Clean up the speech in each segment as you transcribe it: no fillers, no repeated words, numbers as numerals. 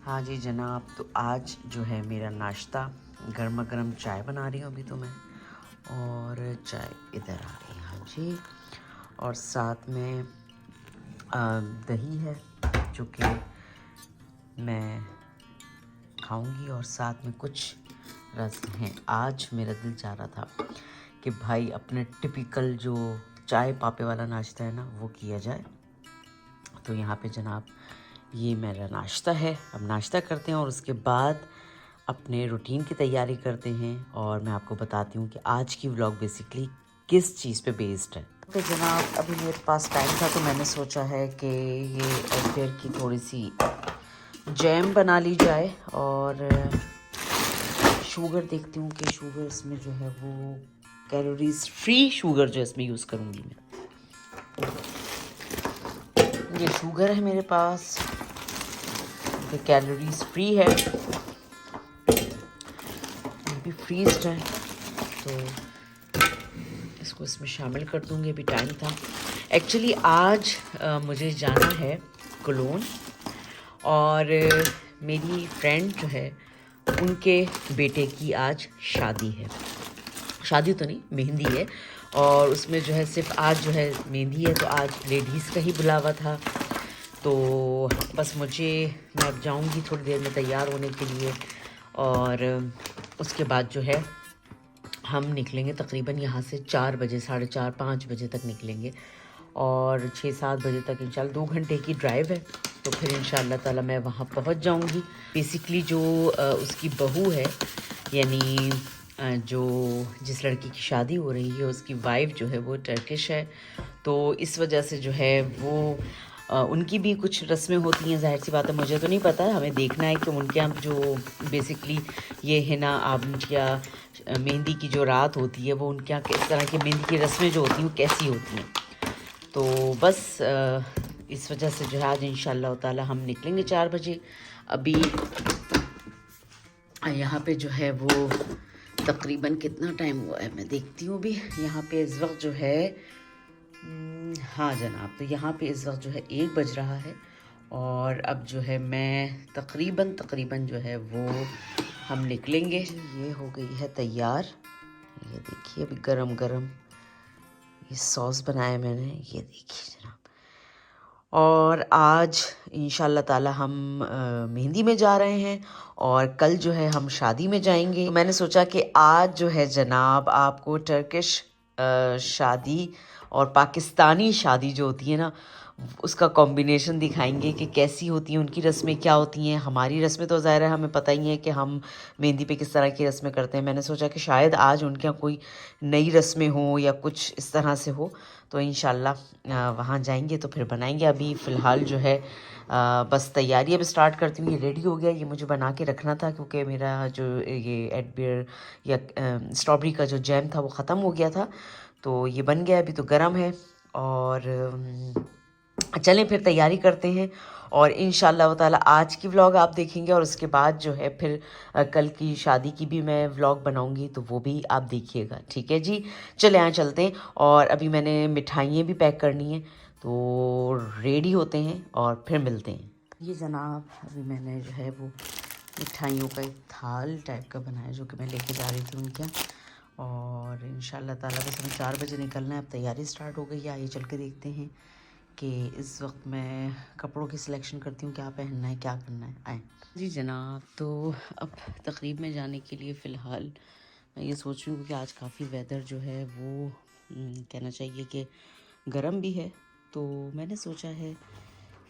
हाँ जी जनाब, तो आज जो है मेरा नाश्ता गर्मा गर्म चाय बना रही हूँ अभी तो मैं, और चाय इधर आ रही है। हाँ जी, और साथ में दही है जो कि मैं खाऊंगी, और साथ में कुछ रस हैं। आज मेरा दिल चाह रहा था कि भाई अपने टिपिकल जो चाय पापे वाला नाश्ता है ना वो किया जाए। तो यहाँ पे जनाब ये मेरा नाश्ता है। अब नाश्ता करते हैं और उसके बाद अपने रूटीन की तैयारी करते हैं, और मैं आपको बताती हूँ कि आज की व्लॉग बेसिकली किस चीज़ पे बेस्ड है। तो जनाब अभी मेरे पास टाइम था तो मैंने सोचा है कि ये एग की थोड़ी सी जैम बना ली जाए, और शुगर देखती हूँ कि शुगर इसमें जो है वो कैलोरीज फ्री शुगर जो इसमें यूज़ करूँगी मैं। ये शुगर है मेरे पास, ये कैलोरीज फ्री है, ये भी फ्रीज्ड है, तो इसको इसमें शामिल कर दूँगी। अभी टाइम था एक्चुअली। आज मुझे जाना है कोलोन, और मेरी फ्रेंड जो है उनके बेटे की आज शादी है। शादी तो नहीं, मेहंदी है, और उसमें जो है सिर्फ आज जो है मेहंदी है, तो आज लेडीज़ का ही बुलावा था। तो बस मैं अब जाऊंगी थोड़ी देर में तैयार होने के लिए, और उसके बाद जो है हम निकलेंगे तकरीबन यहाँ से 4 बजे, 4:30 5 बजे तक निकलेंगे, और 6-7 बजे तक इंशाल्लाह 2 घंटे की ड्राइव है। तो फिर इंशाल्लाह ताला मैं वहाँ पहुँच जाऊँगी। बेसिकली जो उसकी बहू है, यानी जो जिस लड़की की शादी हो रही है उसकी वाइफ जो है वो टर्किश है, तो इस वजह से जो है वो उनकी भी कुछ रस्में होती हैं। ज़ाहिर सी बात है, मुझे तो नहीं पता, हमें देखना है कि उनके यहाँ जो बेसिकली ये है ना, आप या मेहंदी की जो रात होती है वो उनके यहाँ किस तरह की मेहंदी की रस्में जो होती हैं वो कैसी होती हैं। तो बस इस वजह से जो है आज इंशाल्लाह ताला हम निकलेंगे 4 बजे। अभी यहाँ पे जो है वो तकरीबन कितना टाइम हुआ है मैं देखती हूँ। अभी यहाँ पे इस वक्त जो है हाँ जनाब, तो यहाँ पे इस वक्त जो है 1 बज रहा है, और अब जो है मैं तकरीबन जो है वो हम निकलेंगे। ये हो गई है तैयार, ये देखिए अभी गरम गरम ये सॉस बनाया मैंने, ये देखिए जनाब। और आज इंशाल्लाह ताला हम मेहंदी में जा रहे हैं, और कल जो है हम शादी में जाएंगे। मैंने सोचा कि आज जो है जनाब आपको टर्किश शादी और पाकिस्तानी शादी जो होती है ना उसका कॉम्बिनेशन दिखाएंगे कि कैसी होती हैं, उनकी रस्में क्या होती हैं। हमारी रस्में तो ज़ाहिर है हमें पता ही है कि हम मेहंदी पे किस तरह की रस्में करते हैं। मैंने सोचा कि शायद आज उनके यहाँ कोई नई रस्में हों या कुछ इस तरह से हो, तो इंशाल्लाह वहाँ जाएंगे तो फिर बनाएंगे। अभी फ़िलहाल जो है बस तैयारी अब स्टार्ट करती हूँ। ये रेडी हो गया, ये मुझे बना के रखना था क्योंकि मेरा जो ये एडबियर या स्ट्रॉबेरी का जो जैम था वो ख़त्म हो गया था, तो ये बन गया, अभी तो गर्म है। और चलें फिर तैयारी करते हैं, और इंशाल्लाह ताला आज की व्लॉग आप देखेंगे, और उसके बाद जो है फिर कल की शादी की भी मैं व्लॉग बनाऊंगी, तो वो भी आप देखिएगा। ठीक है जी, चले यहाँ चलते हैं। और अभी मैंने मिठाइयाँ भी पैक करनी है, तो रेडी होते हैं और फिर मिलते हैं। ये जनाब अभी मैंने जो है वो मिठाइयों का एक थाल टाइप का बनाया जो कि मैं लेके जा रही थी उनके यहाँ, और इंशाल्लाह ताला बस हमें 4 बजे निकलना है। अब तैयारी स्टार्ट हो गई है, आइए चल के देखते हैं कि इस वक्त मैं कपड़ों की सिलेक्शन करती हूँ, क्या पहनना है क्या करना है। आए जी जनाब, तो अब तकरीब में जाने के लिए फ़िलहाल मैं ये सोच रही हूँ कि आज काफ़ी वेदर जो है वो कहना चाहिए कि गर्म भी है, तो मैंने सोचा है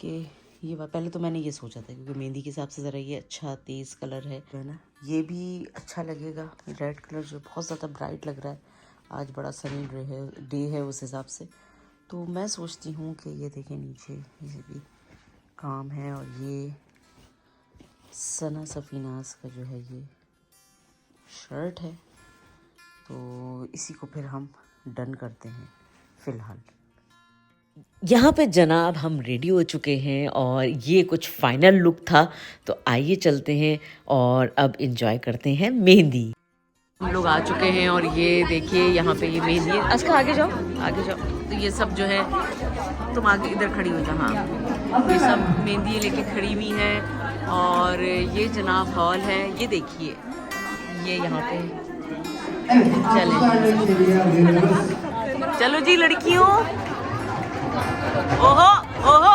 कि पहले तो मैंने ये सोचा था क्योंकि मेहंदी के हिसाब से ज़रा ये अच्छा तेज़ कलर है ना, ये भी अच्छा लगेगा। रेड कलर जो बहुत ज़्यादा ब्राइट लग रहा है, आज बड़ा सनी डे है उस हिसाब से, तो मैं सोचती हूँ कि ये देखें नीचे ये भी काम है, और ये सना सफ़ीनास का जो है ये शर्ट है, तो इसी को फिर हम डन करते हैं। फ़िलहाल यहाँ पे जनाब हम रेडी हो चुके हैं, और ये कुछ फाइनल लुक था, तो आइए चलते हैं और अब एंजॉय करते हैं मेहंदी। हम लोग आ चुके हैं, और ये देखिए यहाँ पे ये मेहंदी है। अच्छा आगे जाओ आगे जाओ, तो ये सब जो है तुम आगे इधर खड़ी हो जाओ। हाँ, ये सब मेहंदी लेके खड़ी हुई है, और ये जनाब हॉल है, ये देखिए, ये यहाँ पे चले। चलो जी लड़कियों, ओहो ओहो,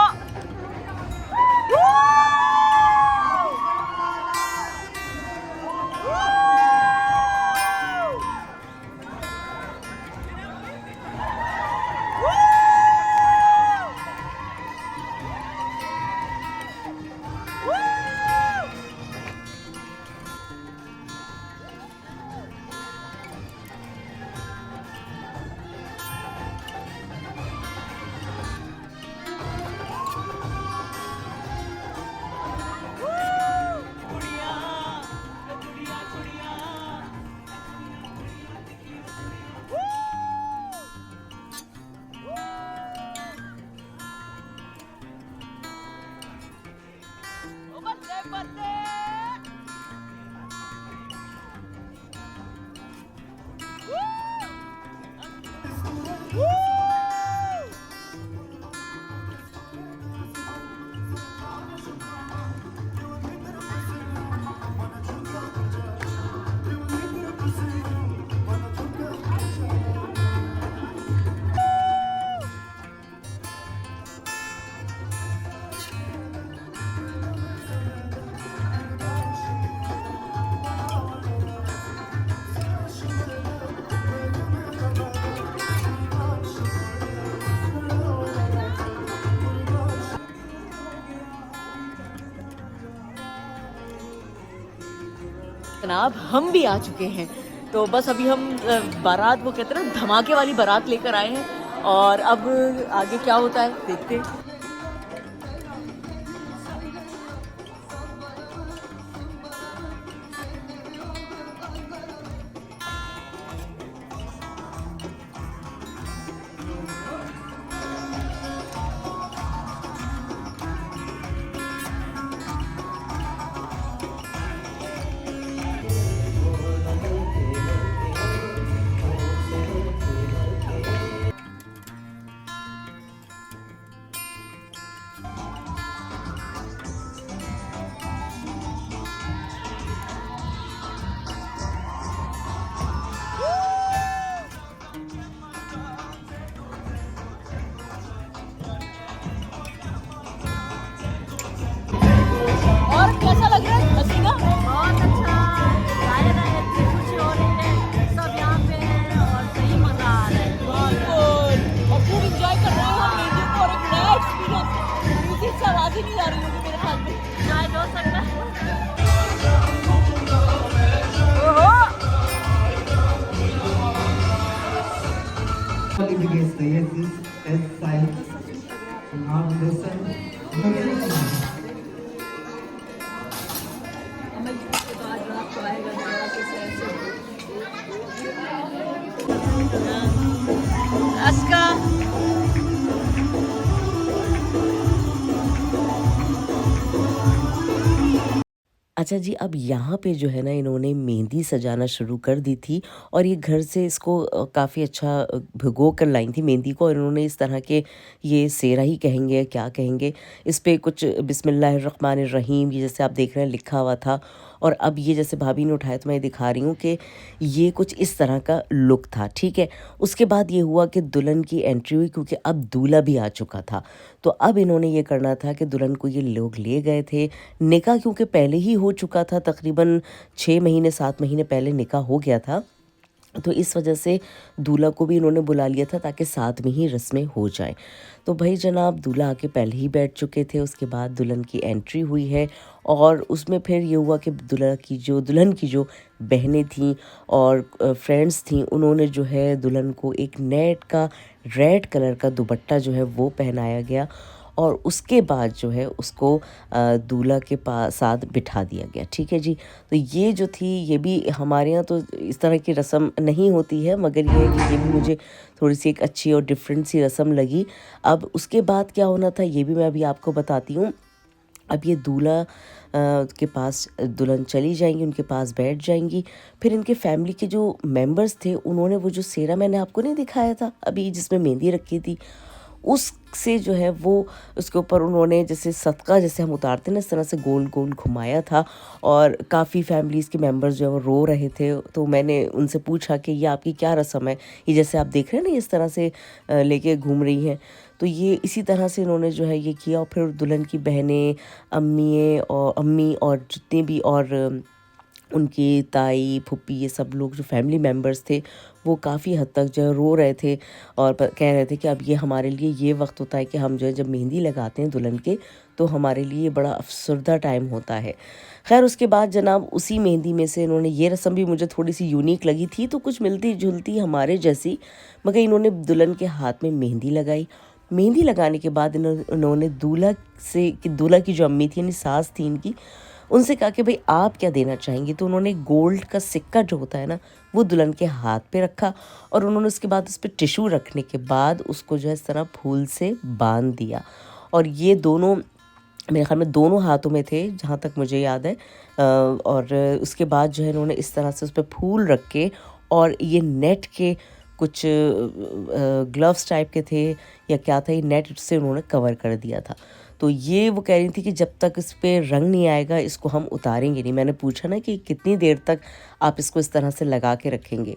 जनाब हम भी आ चुके हैं। तो बस अभी हम बारात, वो कहते हैं ना धमाके वाली बारात लेकर आए हैं, और अब आगे क्या होता है देखते हैं। Against the yeses, S side, now listen. Aska अच्छा जी, अब यहाँ पे जो है ना इन्होंने मेहंदी सजाना शुरू कर दी थी, और ये घर से इसको काफ़ी अच्छा भिगो कर लाई थी मेहंदी को, और इन्होंने इस तरह के, ये सेरा ही कहेंगे क्या कहेंगे, इस पे कुछ बिस्मिल्लाहिर्रहमानिर्रहीम ये जैसे आप देख रहे हैं लिखा हुआ था। और अब ये जैसे भाभी ने उठाया तो मैं दिखा रही हूँ कि ये कुछ इस तरह का लुक था, ठीक है। उसके बाद ये हुआ कि दुल्हन की एंट्री हुई, क्योंकि अब दूल्हा भी आ चुका था। तो अब इन्होंने ये करना था कि दुल्हन को ये लोग ले गए थे। निकाह क्योंकि पहले ही हो चुका था, तकरीबन 6 महीने 7 महीने पहले निकाह हो गया था, तो इस वजह से दूल्हा को भी इन्होंने बुला लिया था ताकि साथ में ही रस्में हो जाएं। तो भाई जनाब दूल्हा आके पहले ही बैठ चुके थे। उसके बाद दुल्हन की एंट्री हुई है, और उसमें फिर ये हुआ कि दुल्हन की जो बहनें थीं और फ्रेंड्स थीं, उन्होंने जो है दुल्हन को एक नेट का रेड कलर का दुपट्टा जो है वो पहनाया गया, और उसके बाद जो है उसको दूल्हा के पास साथ बिठा दिया गया, ठीक है जी। तो ये जो थी, ये भी हमारे यहाँ तो इस तरह की रस्म नहीं होती है, मगर ये है कि ये भी मुझे थोड़ी सी एक अच्छी और डिफरेंट सी रस्म लगी। अब उसके बाद क्या होना था ये भी मैं अभी आपको बताती हूँ। अब ये दूल्हा के पास दुल्हन चली जाएंगी, उनके पास बैठ जाएंगी। फिर इनके फैमिली के जो मेंबर्स थे, उन्होंने वो जो सेरा मैंने आपको नहीं दिखाया था अभी जिसमें मेहंदी रखी थी, उससे जो है वो उसके ऊपर उन्होंने जैसे सदका जैसे हम उतारते हैं ना, इस तरह से गोल गोल घुमाया था। और काफ़ी फैमिलीज़ के मेंबर्स जो है वो रो रहे थे। तो मैंने उनसे पूछा कि ये आपकी क्या रस्म है, ये जैसे आप देख रहे हैं ना इस तरह से लेके घूम रही हैं, तो ये इसी तरह से इन्होंने जो है ये किया। और फिर दुल्हन की बहनें, अम्मी और जितने भी और उनकी ताई, फूफी, ये सब लोग जो फैमिली मेम्बर्स थे वो काफ़ी हद तक जो है रो रहे थे और कह रहे थे कि अब ये हमारे लिए ये वक्त होता है कि हम जो है जब मेहंदी लगाते हैं दुल्हन के, तो हमारे लिए बड़ा अफसरदा टाइम होता है। खैर उसके बाद जनाब उसी मेहंदी में से इन्होंने ये रस्म भी मुझे थोड़ी सी यूनिक लगी थी, तो कुछ मिलती जुलती हमारे जैसी, मगर इन्होंने दुल्हन के हाथ में मेहंदी लगाई। मेहंदी लगाने के बाद इन्होंने दूल्हा की जो अम्मी थी यानी सास थी इनकी, उनसे कहा कि भाई आप क्या देना चाहेंगी। तो उन्होंने गोल्ड का सिक्का जो होता है ना वो दुल्हन के हाथ पे रखा और उन्होंने उसके बाद उस पर टिश्यू रखने के बाद उसको जो है इस तरह फूल से बांध दिया। और ये दोनों मेरे ख्याल में दोनों हाथों में थे जहाँ तक मुझे याद है। और उसके बाद जो है इन्होंने इस तरह से उस पर फूल रख के और ये नेट के कुछ ग्लव्स टाइप के थे या क्या था, ये नेट से उन्होंने कवर कर दिया था। तो ये वो कह रही थी कि जब तक इस पर रंग नहीं आएगा इसको हम उतारेंगे नहीं। मैंने पूछा ना कि कितनी देर तक आप इसको इस तरह से लगा के रखेंगे,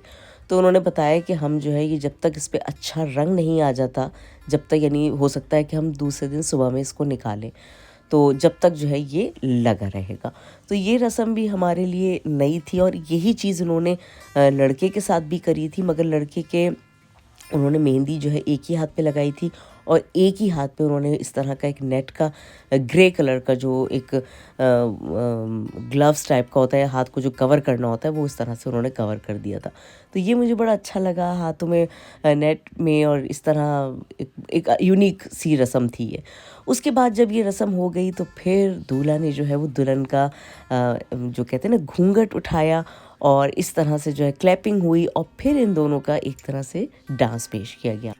तो उन्होंने बताया कि हम जो है ये जब तक इस पर अच्छा रंग नहीं आ जाता, जब तक यानी हो सकता है कि हम दूसरे दिन सुबह में इसको निकालें, तो जब तक जो है ये लगा रहेगा। तो ये रस्म भी हमारे लिए नई थी और यही चीज़ उन्होंने लड़के के साथ भी करी थी, मगर लड़के के उन्होंने मेहंदी जो है एक ही हाथ पे लगाई थी और एक ही हाथ पे उन्होंने इस तरह का एक नेट का ग्रे कलर का जो एक ग्लव्स टाइप का होता है, हाथ को जो कवर करना होता है, वो इस तरह से उन्होंने कवर कर दिया था। तो ये मुझे बड़ा अच्छा लगा, हाथों में नेट में, और इस तरह एक यूनिक सी रस्म थी ये। उसके बाद जब ये रस्म हो गई तो फिर दूल्हा ने जो है वो दुल्हन का जो कहते हैं ना घूंघट उठाया और इस तरह से जो है क्लैपिंग हुई और फिर इन दोनों का एक तरह से डांस पेश किया गया।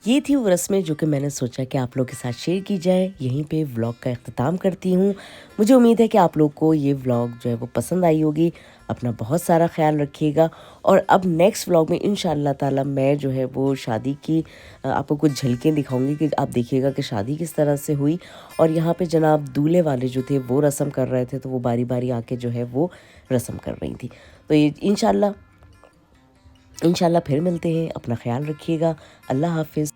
ये थी वो रस्में जो कि मैंने सोचा कि आप लोग के साथ शेयर की जाए। यहीं पे व्लॉग का इख्तिताम करती हूँ। मुझे उम्मीद है कि आप लोग को ये व्लॉग जो है वो पसंद आई होगी। अपना बहुत सारा ख्याल रखिएगा और अब नेक्स्ट व्लॉग में इंशाअल्लाह ताला मैं जो है वो शादी की आपको कुछ झलकें दिखाऊंगी कि आप देखिएगा कि शादी किस तरह से हुई। और यहाँ पे जनाब दूल्हे वाले जो थे वो रस्म कर रहे थे, तो वो बारी बारी आके जो है वो रस्म कर रही थी। तो ये इंशाअल्लाह फिर मिलते हैं। अपना ख्याल रखिएगा। अल्लाह हाफिज़।